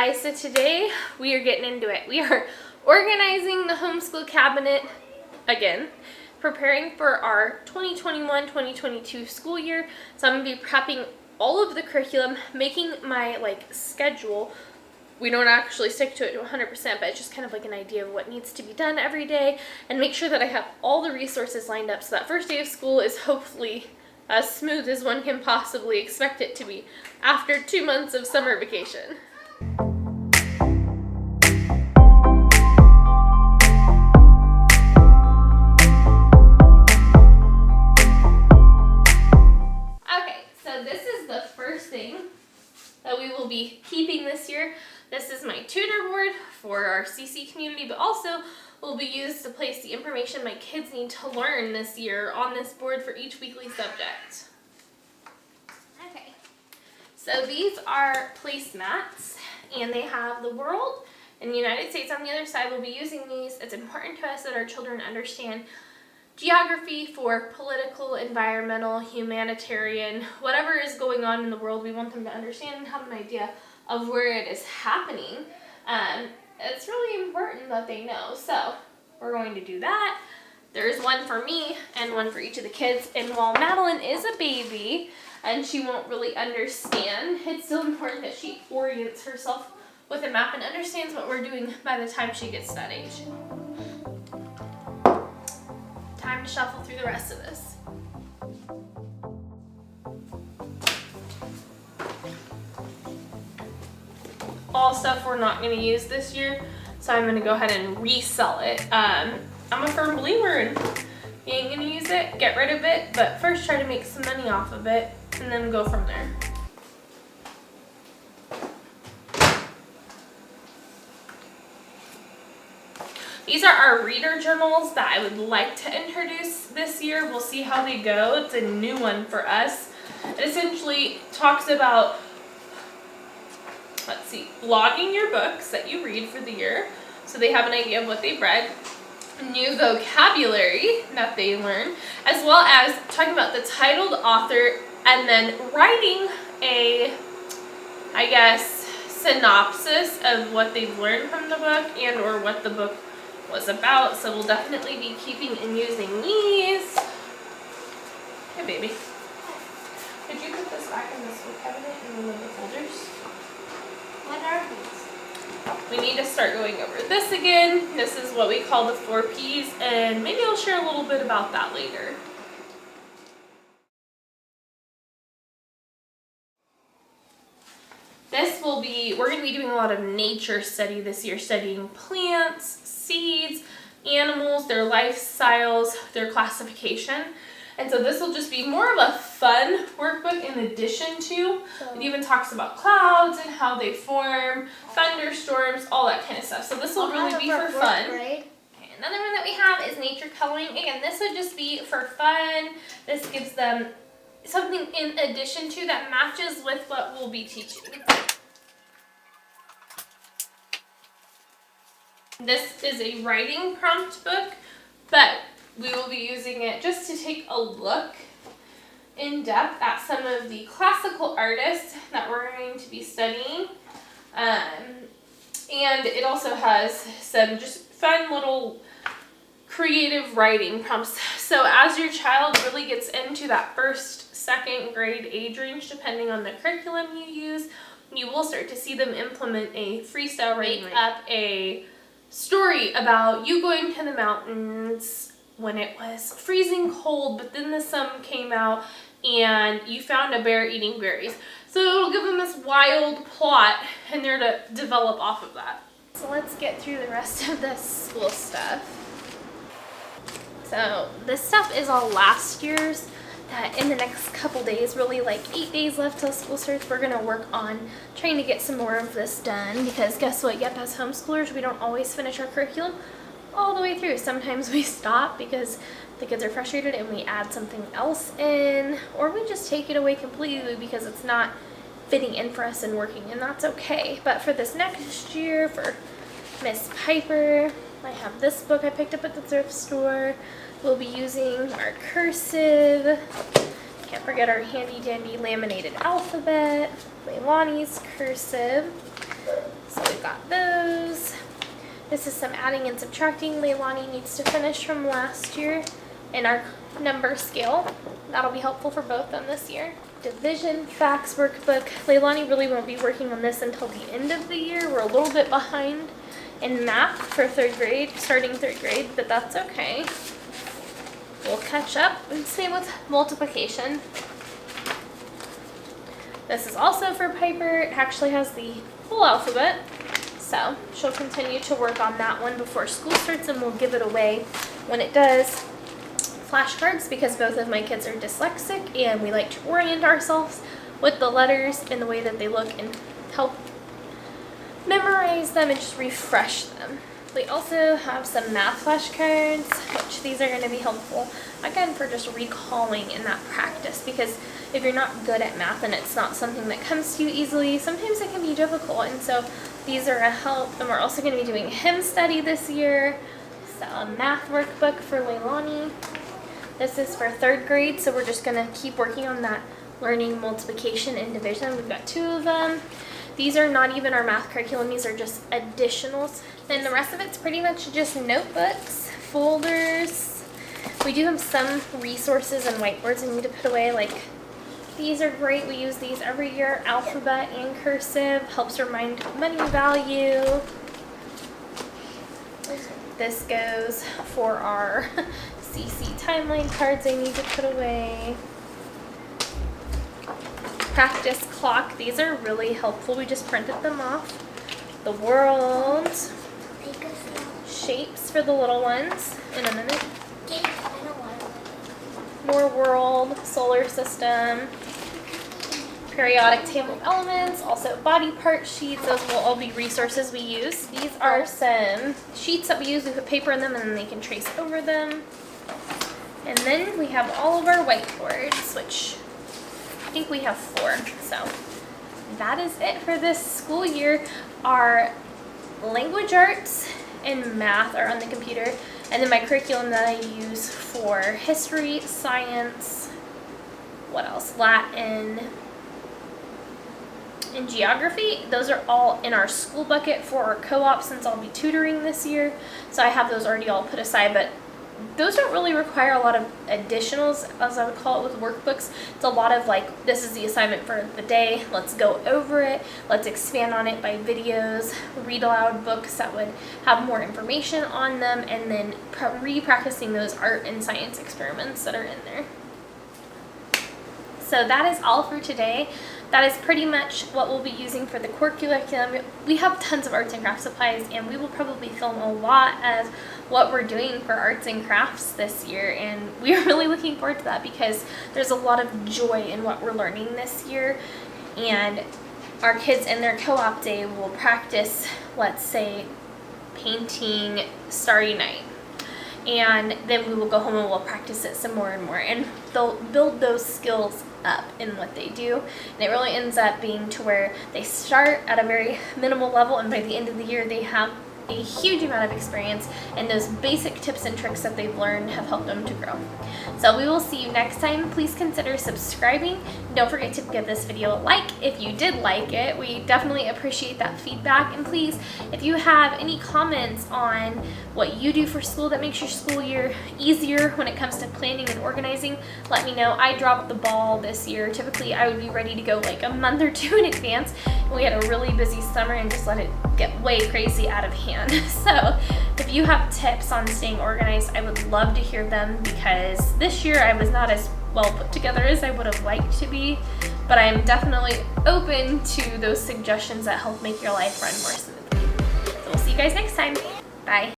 guys, so today we are getting into it. We are organizing the homeschool cabinet again, preparing for our 2021-2022 school year. So I'm going to be prepping all of the curriculum, making my schedule. We don't actually stick to it to 100%, but it's just kind of like an idea of what needs to be done every day, and make sure that I have all the resources lined up so that first day of school is hopefully as smooth as one can possibly expect it to be after 2 months of summer vacation. Okay, so this is the first thing that we will be keeping this year. This is my tutor board for our CC community, but also will be used to place the information my kids need to learn this year on this board for each weekly subject. Okay, so these are placemats, and they have the world and the United States on the other side. We'll be using these. It's important to us that our children understand geography for political, environmental, humanitarian, whatever is going on in the world. We want them to understand and have an idea of where it is happening. It's really important that they know. So we're going to do that. There's one for me and one for each of the kids. And while Madeline is a baby and she won't really understand, it's still important that she orients herself with a map and understands what we're doing by the time she gets to that age. Time to shuffle through the rest of this. All stuff we're not going to use this year, so I'm going to go ahead and resell it. I'm a firm believer in you ain't going to use it, get rid of it, but first try to make some money off of it and then go from there. These are our reader journals that I would like to introduce this year. We'll see how they go. It's a new one for us. It essentially talks about, logging your books that you read for the year, so they have an idea of what they've read, new vocabulary that they learn, as well as talking about the titled author, and then writing a, synopsis of what they've learned from the book and or what the book was about. So we'll definitely be keeping and using these. Hey baby, could you put this back in this cabinet in one of the folders? What are these? We need to start going over this again. This is what we call the 4 Ps, and maybe I'll share a little bit about that later. We're going to be doing a lot of nature study this year, studying plants, seeds, animals, their lifestyles, their classification. And so this will just be more of a fun workbook in addition to, it even talks about clouds and how they form, thunderstorms, all that kind of stuff. So this will really be for fun. Okay, another one that we have is nature coloring. Again, this would just be for fun. This gives them something in addition to that matches with what we'll be teaching. This is a writing prompt book, but we will be using it just to take a look in depth at some of the classical artists that we're going to be studying. And it also has some just fun little creative writing prompts. So as your child really gets into that first, second grade age range, depending on the curriculum you use, you will start to see them implement a freestyle writing up a story about you going to the mountains when it was freezing cold, but then the sun came out and you found a bear eating berries. So it'll give them this wild plot, and they're to develop off of that. So let's get through the rest of this school stuff. So this stuff is all last year's. That in the next couple days, really 8 days left till school starts, we're going to work on trying to get some more of this done, because guess what? Yep, as homeschoolers, we don't always finish our curriculum all the way through. Sometimes we stop because the kids are frustrated and we add something else in, or we just take it away completely because it's not fitting in for us and working, and that's okay. But for this next year, for Miss Piper, I have this book I picked up at the thrift store. We'll be using our cursive. Can't forget our handy dandy laminated alphabet. Leilani's cursive. This is some adding and subtracting Leilani needs to finish from last year in our number scale. That'll be helpful for both of them this year. Division facts workbook. Leilani really won't be working on this until the end of the year. We're a little bit behind in math for third grade, starting third grade, but that's okay. We'll catch up. And same with multiplication. This is also for Piper. It actually has the whole alphabet. So she'll continue to work on that one before school starts, and we'll give it away when it does. Flashcards, because both of my kids are dyslexic and we like to orient ourselves with the letters and the way that they look and help memorize them and just refresh them. We also have some math flashcards, which these are going to be helpful again for just recalling in that practice, because if you're not good at math and it's not something that comes to you easily, sometimes it can be difficult, and so these are a help. And we're also going to be doing hymn study this year. So a math workbook for Leilani. This is for third grade, so we're just going to keep working on that learning multiplication and division. We've got 2 of them. These are not even our math curriculum, these are just additionals. Then the rest of it's pretty much just notebooks, folders. We do have some resources and whiteboards we need to put away, like these are great. We use these every year, alphabet and cursive, helps remind money value. This goes for our CC timeline cards I need to put away. Practice clock. These are really helpful. We just printed them off. The world. Shapes for the little ones in a minute. More world, solar system. Periodic table of elements, also body part sheets. Those will all be resources we use. These are some sheets that we use. We put paper in them and then they can trace over them. And then we have all of our whiteboards, which I think we have 4. So that is it for this school year. Our language arts and math are on the computer. And then my curriculum that I use for history, science, what else? Latin, and geography, those are all in our school bucket for our co-op since I'll be tutoring this year. So I have those already all put aside, but those don't really require a lot of additionals, as I would call it with workbooks. It's a lot of like, this is the assignment for the day, let's go over it, let's expand on it by videos, read aloud books that would have more information on them, and then re-practicing those art and science experiments that are in there. So that is all for today. That is pretty much what we'll be using for the core curriculum. We have tons of arts and crafts supplies, and we will probably film a lot of what we're doing for arts and crafts this year, and we are really looking forward to that because there's a lot of joy in what we're learning this year. And our kids in their co-op day will practice, let's say, painting Starry Night, and then we will go home and we'll practice it some more and more, and they'll build those skills up in what they do, and it really ends up being to where they start at a very minimal level, and by the end of the year they have a huge amount of experience, and those basic tips and tricks that they've learned have helped them to grow. So we will see you next time. Please consider subscribing. Don't forget to give this video a like if you did like it. We definitely appreciate that feedback, and please, if you have any comments on what you do for school that makes your school year easier when it comes to planning and organizing, let me know. I dropped the ball this year. Typically I would be ready to go like a month or 2 in advance, and we had a really busy summer and just let it get way crazy out of hand. So if you have tips on staying organized, I would love to hear them, because this year I was not as well put together as I would have liked to be, but I am definitely open to those suggestions that help make your life run more smoothly. So we'll see you guys next time. Bye.